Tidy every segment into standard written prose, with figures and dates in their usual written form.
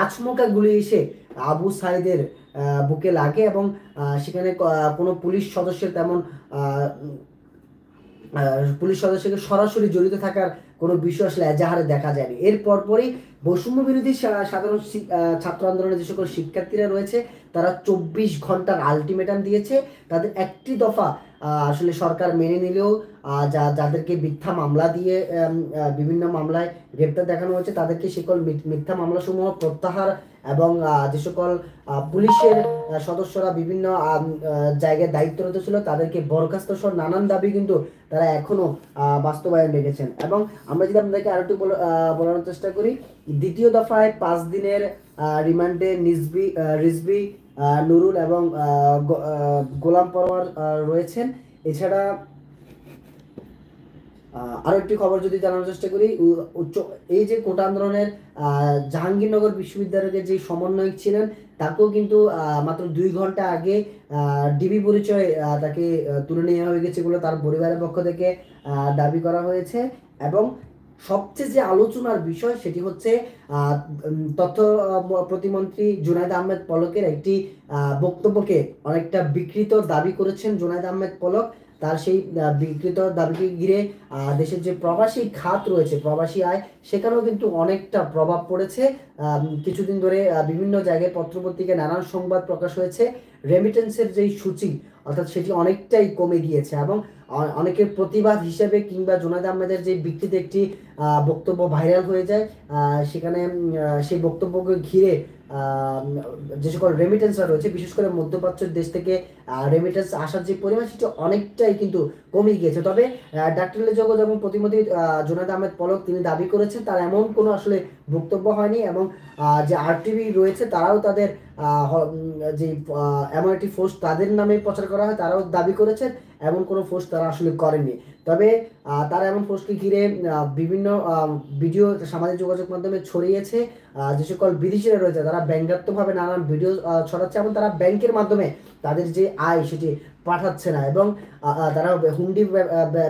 আচমকা গুলি এসে আবু সাইদের বুকে লাগে এবং সেখানে কোনো পুলিশ সদস্যের তেমন পুলিশ সদস্যকে সরাসরি জড়িত থাকার কোনো বিষয় আসলে এজাহারে দেখা যায়নি। এর পরপরই বৈষম্য বিরোধী সাধারণ ছাত্র আন্দোলনের যে সকল শিক্ষার্থীরা রয়েছে তারা 24 ঘন্টার আলটিমেটাম দিয়েছে। তাদের একটি দফা আসলে সরকার মেনে নিলেও যাদেরকে মিথ্যা মামলা দিয়ে বিভিন্ন মামলায় গ্রেপ্তার দেখানো হয়েছে তাদেরকে সকল মিথ্যা মামলাসমূহ প্রত্যাহার এবং যে সকল পুলিশের সদস্যরা বিভিন্ন জায়গায় দায়িত্বরত ছিল তাদেরকে বরখাস্ত সহ নানান দাবি কিন্তু তারা এখনো বাস্তবায়ন রেখেছেন। এবং আমরা যদি আপনাদেরকে আরেকটু বলার চেষ্টা করি, দ্বিতীয় দফায় 5 দিনের রিমান্ডে রিজভী, নুরুল এবং গোলাম পরোয়ার রয়েছেন। এছাড়া আরো একটি খবর যদি জানানোর চেষ্টা করি, এই যে কোটা আন্দোলনের জাহাঙ্গীরনগর বিশ্ববিদ্যালয়ের যে সমন্বয়ক ছিলেন তাকেও কিন্তু মাত্র 2 ঘন্টা আগে ডিবি পরিচয় তাকে তুলে নেওয়া হয়ে গেছে বলে তার পরিবারের পক্ষ থেকে দাবি করা হয়েছে। এবং সবচেয়ে যে আলোচনার বিষয় সেটি হচ্ছে তথ্য প্রতিমন্ত্রী জুনায়েদ আহমেদ পলকের একটি বক্তব্যকে অনেকটা বিকৃত দাবি করেছেন জুনায়েদ আহমেদ পলক। তার সেই বিকৃত দাবিকে ঘিরে দেশের যে প্রবাসী খাত রয়েছে, প্রবাসী আয়, সেখানেও কিন্তু অনেকটা প্রভাব পড়েছে। কিছুদিন ধরে বিভিন্ন জায়গায় পত্রপত্রিকায় নানান সংবাদ প্রকাশ হয়েছে রেমিটেন্সের যেই সূচি অর্থাৎ সেটি অনেকটাই কমে গিয়েছে এবং অনেকের প্রতিবাদ হিসেবে কিংবা জুনায়েদ আহমেদের যে বিকৃত একটি বক্তব্য ভাইরাল হয়ে যায়, সেখানে সেই বক্তব্যকে ঘিরে যে সকল রেমিটেন্সরা রয়েছে বিশেষ করে মধ্যপ্রাচ্যের দেশ থেকে রেমিটেন্স আসার যে পরিমাণ সেটি অনেকটাই কিন্তু কমে গিয়েছে। তবে ডাক্তার জগৎ এবং প্রতিমন্ত্রী জুনায়েদ আহমেদ পলক তিনি দাবি করেছেন তার এমন কোনো আসলে বক্তব্য হয়নি এবং যে আরটিভি রয়েছে তারাও তাদের যে এমন একটি ফোর্স তাদের নামে প্রচার করা হয় তারাও দাবি করেছেন এমন কোনো ফোর্স তারা আসলে করেনি। তবে তারা এমন ফোর্সকে ঘিরে বিভিন্ন ভিডিও সামাজিক যোগাযোগ মাধ্যমে ছড়িয়েছে। যে সকল বিদেশিরা রয়েছে তারা ব্যঙ্গাত্মকভাবে নানান ভিডিও ছড়াচ্ছে এবং তারা ব্যাংকের মাধ্যমে তাদের যে আয় সেটি পাঠাচ্ছে না এবং তারা হুন্ডি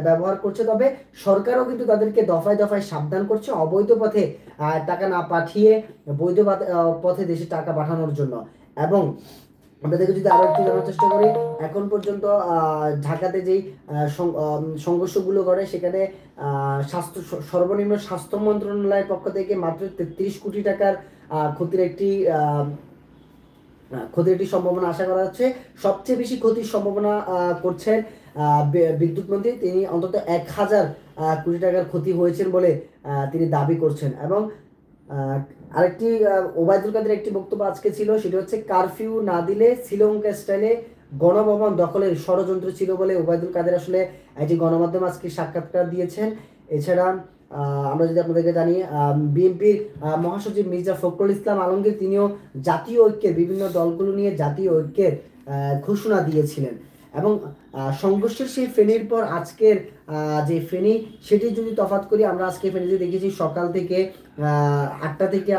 ব্যবহার করছে। তবে সরকারও কিন্তু তাদেরকে দফায় দফায় সাবধান করছে অবৈধ পথে টাকা না পাঠিয়ে বৈধ পথে দেশে টাকা পাঠানোর জন্য। এবং আপনাদেরকে যদি আরো একটু জানার চেষ্টা করি, এখন পর্যন্ত ঢাকাতে যেই সংঘর্ষগুলো করে সেখানে স্বাস্থ্য সর্বনিম্ন স্বাস্থ্য মন্ত্রণালয়ের পক্ষ থেকে মাত্র 33 কোটি টাকার ক্ষতির একটি সম্ভাবনা আশা করা হচ্ছে। সবচেয়ে বেশি ক্ষতির সম্ভাবনা করছেন বিদ্যুৎ মন্ত্রী, তিনি অন্তত 1000 কোটি টাকার ক্ষতি হয়েছেন বলে তিনি দাবি করছেন। এবং আরেকটি ওবায়দুল কাদের একটি বক্তব্য আজকে ছিল, সেটা হচ্ছে কারফিউ না দিলে শ্রীলঙ্কা স্টাইলে গণভবন দখলের ষড়যন্ত্র ছিল বলে ওবায়দুল কাদের আসলে একটি গণমাধ্যম আজকে সাক্ষাৎকার দিয়েছেন। এছাড়া আমরা যদি আপনাদেরকে জানি বিএনপির মহাসচিব মির্জা ফখরুল ইসলাম আলমগীর তিনিও জাতীয় ঐক্যের বিভিন্ন দলগুলো নিয়ে জাতীয় ঐক্যের ঘোষণা দিয়েছিলেন। এবং সংঘর্ষের সেই ফেনীর পর আজকের যে ফেনী সেটি যদি তফাৎ করি, আমরা আজকে ফেনীতে দেখেছি সকাল থেকে 8টা থেকে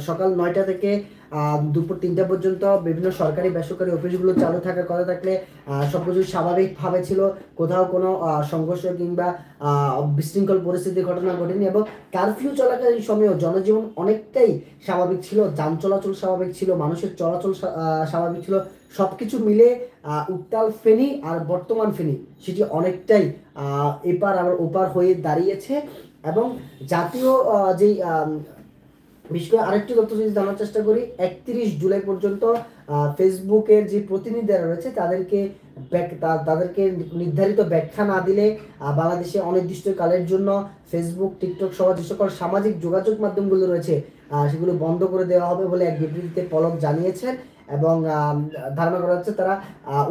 সকাল 9টা থেকে দুপুর 3টা পর্যন্ত বিভিন্ন সরকারি বেসরকারি অফিসগুলো চালু থাকার কথা থাকলে সবকিছু স্বাভাবিকভাবে ছিল, কোথাও কোনো সংঘর্ষ কিংবা বিশৃঙ্খল পরিস্থিতির ঘটনা ঘটেনি। এবং কারফিউ চলাকালীন সময়েও জনজীবন অনেকটাই স্বাভাবিক ছিল, যান চলাচল স্বাভাবিক ছিল, মানুষের চলাচল স্বাভাবিক ছিল। সবকিছু মিলে উত্তাল ফেনী আর বর্তমান ফেনী সেটি অনেকটাই এপার আবার ওপার হয়ে দাঁড়িয়েছে। এবং জাতীয় যেই বিশেষ করে আরেকটি তথ্য যদি জানার চেষ্টা করি, 31 জুলাই পর্যন্ত ফেসবুকের যে প্রতিনিধিরা রয়েছে তাদেরকে নির্ধারিত ব্যাখ্যা না দিলে বাংলাদেশে অনির্দিষ্টকালের জন্য ফেসবুক, টিকটক সহ যে সকল সামাজিক যোগাযোগ মাধ্যমগুলো রয়েছে সেগুলো বন্ধ করে দেওয়া হবে বলে এক বিবৃতিতে পলক জানিয়েছেন। এবং ধারণা করা হচ্ছে তারা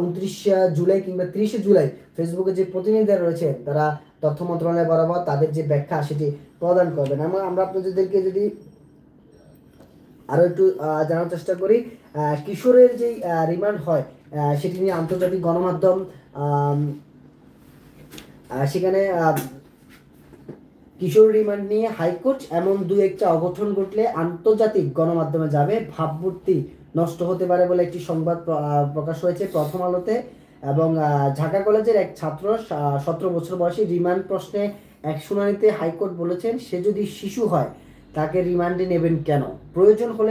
29 জুলাই কিংবা 30 জুলাই ফেসবুকে যে প্রতিনিধিরা রয়েছে তারা তথ্য মন্ত্রণালয় বরাবর তাদের যে ব্যাখ্যা সেটি প্রদান করবেন। এবং আমরা আপনাদেরকে যদি আরো একটু জানার চেষ্টা করি, কিশোরের যে রিমান্ড হয় সেটি নিয়ে আন্তর্জাতিক গণমাধ্যম সেখানে কিশোর রিমান্ড নিয়ে হাইকোর্ট এমন 2-1টা অঘটন ঘটলে আন্তর্জাতিক গণমাধ্যমে যাবে, ভাবমূর্তি নষ্ট হতে পারে বলে একটি সংবাদ প্রকাশ হয়েছে প্রথম আলোতে। এবং ঢাকা কলেজের এক ছাত্র 17 বছর বয়সী রিমান্ড প্রশ্নে এক শুনানিতে হাইকোর্ট বলেছেন সে যদি শিশু হয় তাকে রিমান্ডে নেবেন কেন, প্রয়োজন হলে